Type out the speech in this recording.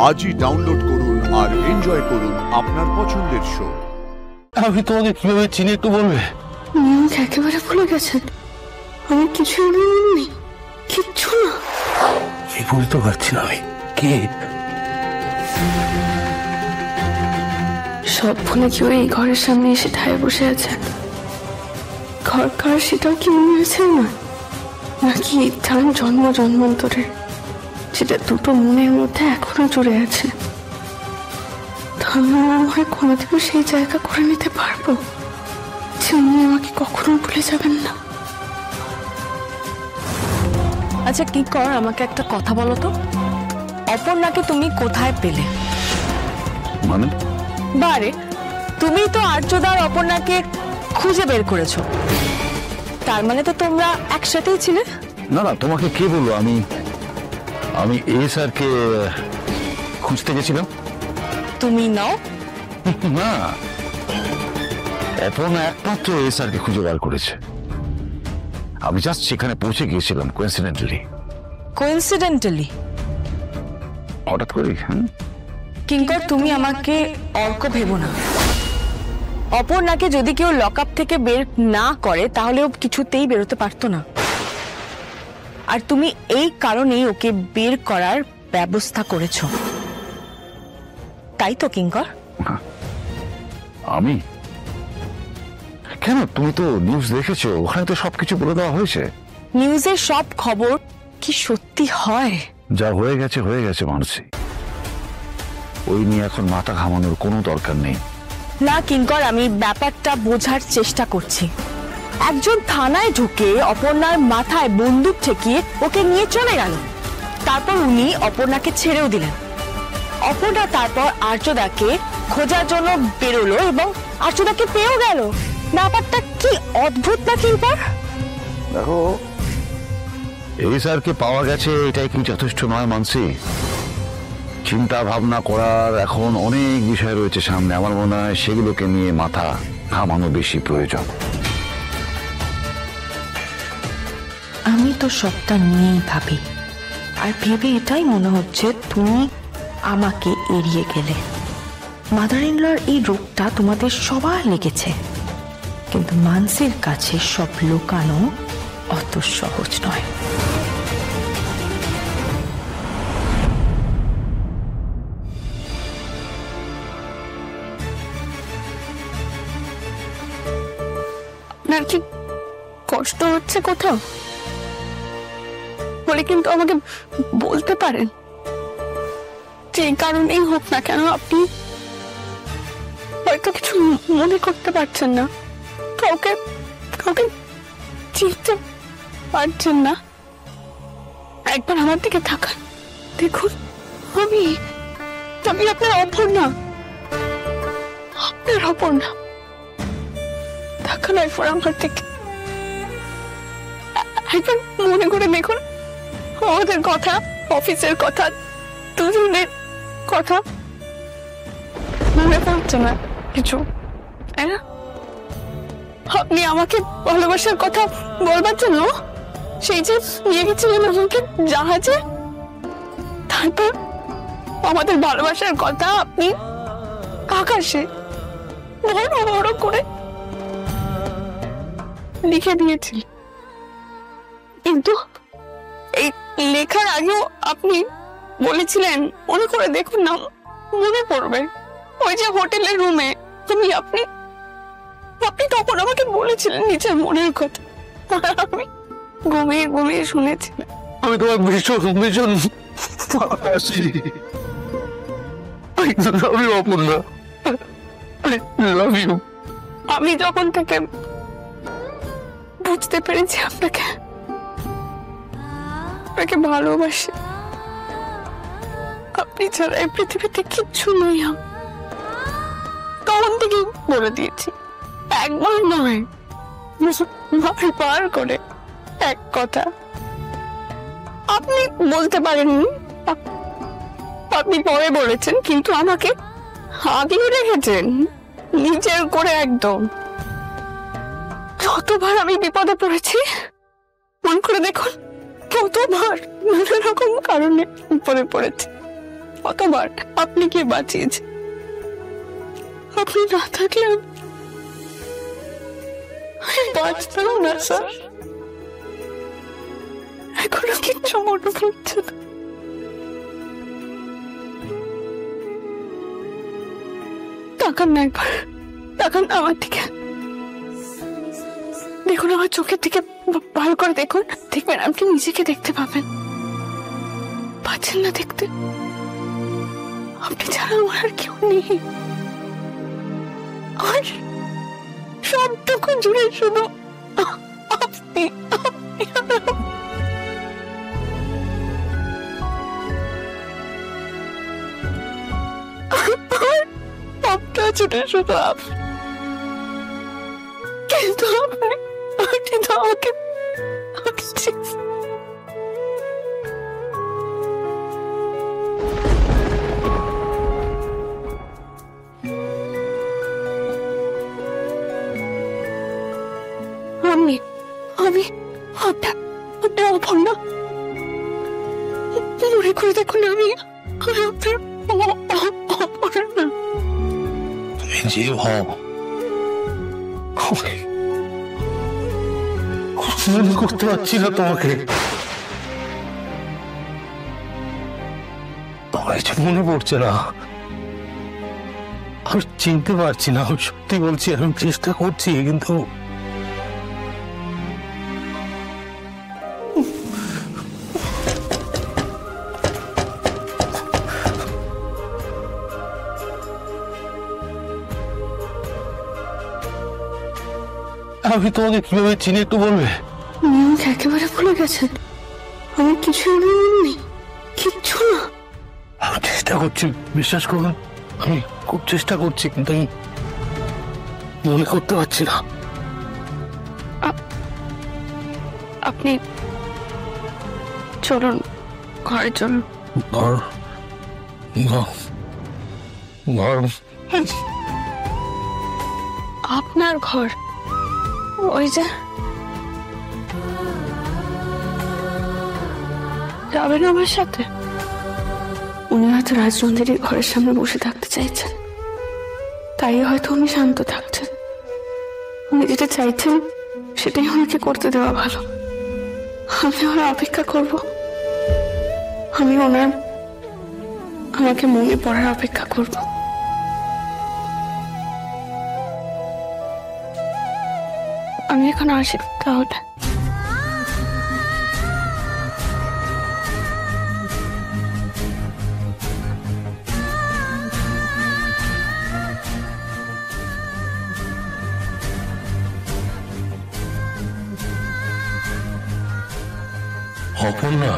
আজই ডাউনলোড করুন আর এনজয় করুন আপনার পছন্দের শো। আমি তোমাকে কিভাবে চিনি একটু বলবে? একেবারে ভুলে গেছেন? আমি কিছু নেই, কিচ্ছু না। আমি বুঝতে পারছি না আমি কে। সব ভুলে কেউ এই ঘরের সামনে এসে ঠায় বসে আছেন। ঘর কার সেটাও কি মনে হয়েছে না? নাকি ধান জন্ম জন্মান্তরে, যেটা দুটো মনের মধ্যে এখনো জুড়ে আছে। তাহলে হয় কোনোদিনও সেই জায়গা করে নিতে পারবো যে উনি আমাকে কখনো ভুলে যাবেন না। আচ্ছা কি কর, আমাকে একটা কথা বলো তো, অপর্ণাকে তুমি কোথায় পেলে? মানে? বারে, তুমি তো আর্যদার অপর্ণাকে খুঁজে বের করেছো, তার মানে তো তোমরা একসাথেই ছিলে। না না, তোমাকে কে বললো? আমি এই স্যারকে খুঁজতে গেছিলাম। তুমি নাও? না, অপর্ণা একমাত্র এই স্যারকে খুঁজে বার করেছে। আমি জাস্ট সেখানে পৌঁছে গিয়েছিলাম কোইন্সিডেন্টালি। হঠাৎ করে। কিঙ্কর, তুমি আমাকে অর্ক ভেবো না। অপর্ণাকে যদি কেউ লকআপ থেকে বের না করে তাহলে ও কিছুতেই বেরোতে পারতো না। আর তুমি এই কারণেই ওকে বের করার ব্যবস্থা করেছো, তাই তো কিঙ্কর? আমি কেন? তুমি তো নিউজ দেখেছো, ওখানে তো সবকিছু বলে দেওয়া হয়েছে। নিউজের সব খবর কি সত্যি হয়? যা হয়ে গেছে হয়ে গেছে মানসী, ওই নিয়ে এখন মাথা ঘামানোর কোনো দরকার নেই। না কিঙ্কর, আমি ব্যাপারটা বোঝার চেষ্টা করছি। একজন থানায় ঢুকে অপর্ণার মাথায় বন্দুক ঠেকিয়ে ওকে নিয়ে চলে গেল, তারপর উনি অপর্ণাকে ছেড়েও দিলেন। অপর্ণা তারপর আর্যদাকে খোঁজার জন্য বেরোলো এবং আর্যদাকে পেয়েও গেল। ব্যাপারটা কি অদ্ভুত না কিঙ্কর? দেখো, এই স্যারকে পাওয়া গেছে এটাই কি যথেষ্ট নয় মানসী? চিন্তা ভাবনা করার এখন অনেক বিষয় রয়েছে সামনে। আমার মনে হয় সেগুলোকে নিয়ে মাথা ঘামানো বেশি প্রয়োজন। আমি তো সবটা নিয়েই ভাবি, আর ভেবে এটাই মনে হচ্ছে তুমি আমাকে এড়িয়ে গেলে। মাদার ইন লর এই রোগটা তোমাদের সবার লেগেছে, কিন্তু মানসির কাছে সব লুকানো অত সহজ নয়। আপনার কি কষ্ট হচ্ছে কোথাও? বলে কিন্তু আমাকে বলতে পারেন, যে কারণেই হোক না কেন আপনি হয়তো কিছু মনে করতে পারছেন না, কাউকে কাউকে চিনতে পারছেন না। একবার আমার দিকে তাকান, দেখুন আমি আপনার অপর্ণা, আপনার অপর্ণা। তাকান একবার আমার দিকে, একবার মনে করে দেখুন আমাদের কথা, অফিসের কথা, দুজনের কথা। মনে পড়ছে না কিছু, তাই না? আপনি আমাকে ভালোবাসার কথা বলবার জন্য সেই যে নিয়ে গেছিলেন আমাকে জাহাজে, তারপর আমাদের ভালোবাসার কথা আপনি আকাশে বড় বড় করে লিখে দিয়েছিলেন। কিন্তু এই লেখার আগেও আপনি বলেছিলেন, মনে করে দেখুন না, মনে পড়বে, ওই যে হোটেলের রুমে আপনি তখন আমাকে বলেছিলেন নিজের মনের কথা, আমি ঘুমিয়ে ঘুমিয়ে শুনেছিলাম। আমি তোমার ভীষণ ভীষণ ভালোবাসি। I love you, Aparna. I love you. আমি যখন থেকে বুঝতে পেরেছি আপনাকে ভালোবাসি, আপনি ছাড়া এই পৃথিবীতে কিচ্ছু নেই, তখন থেকে বলে দিয়েছি, একবার নয় বারবার করে এক কথা। আপনি বলতে পারেননি, আপনি পরে বলেছেন, কিন্তু আমাকে আগলে রেখেছেন নিজের করে একদম। যতবার আমি বিপদে পড়েছি মন করে দেখুন, কতবার নানা রকম কারণে বিপদে পড়েছি, কতবার আপনি কে বাঁচিয়েছে, আপনি না থাকলে আমি বাঁচতাম না স্যার। এখনো কিচ্ছু মনে পড়ছে না। তাকান না একবার, তাকান না আমার দিকে, দেখুন আমার চোখের দিকে ভালো করে দেখুন, দেখবেন আপনি নিজেকে দেখতে পাবেন। পাচ্ছেন না দেখতে? আপনি ছাড়া আমার আর কেউ নেই। আর সবটুকু জুড়ে শুধু আপনি, আপনি সবটা জুড়ে শুধু আপনি। কিন্তু আপনি তো আমাকে আমি আপনার অপর্ণা, মনে করে দেখুন আমি আপনার অপর্ণা। তুমি যে হও মনে করতে পারছি না তোমাকে, তোমার কিছু মনে পড়ছে না, আমি চিনতে পারছি না। আমি সত্যি বলছি, আমি চেষ্টা করছি কিন্তু আমি তোমাকে কিভাবে চিনি একটু বলবে? নিয়মকে একেবারে ভুলে গেছেন? আমি কিছু নেই, কিচ্ছু না। আমি চেষ্টা করছি, বিশ্বাস করুন, আমি খুব চেষ্টা করছি কিন্তু আমি মনে করতে পারছি না। আপনি চলুন, ঘরে চলুন। ঘর ঘর আপনার ঘর, ওই যে যাবেন আমার সাথে? উনি হয়তো রাজনন্দিনীর ঘরের সামনে বসে থাকতে চাইছেন, তাই হয়তো উনি শান্ত থাকছেন। উনি যেটা চাইছেন সেটাই ওনাকে করতে দেওয়া ভালো। আমি ওরা অপেক্ষা করব, আমি ওনার আমাকে মনে পড়ার অপেক্ষা করব। আমি এখন আসি তাহলে। অপর্ণা,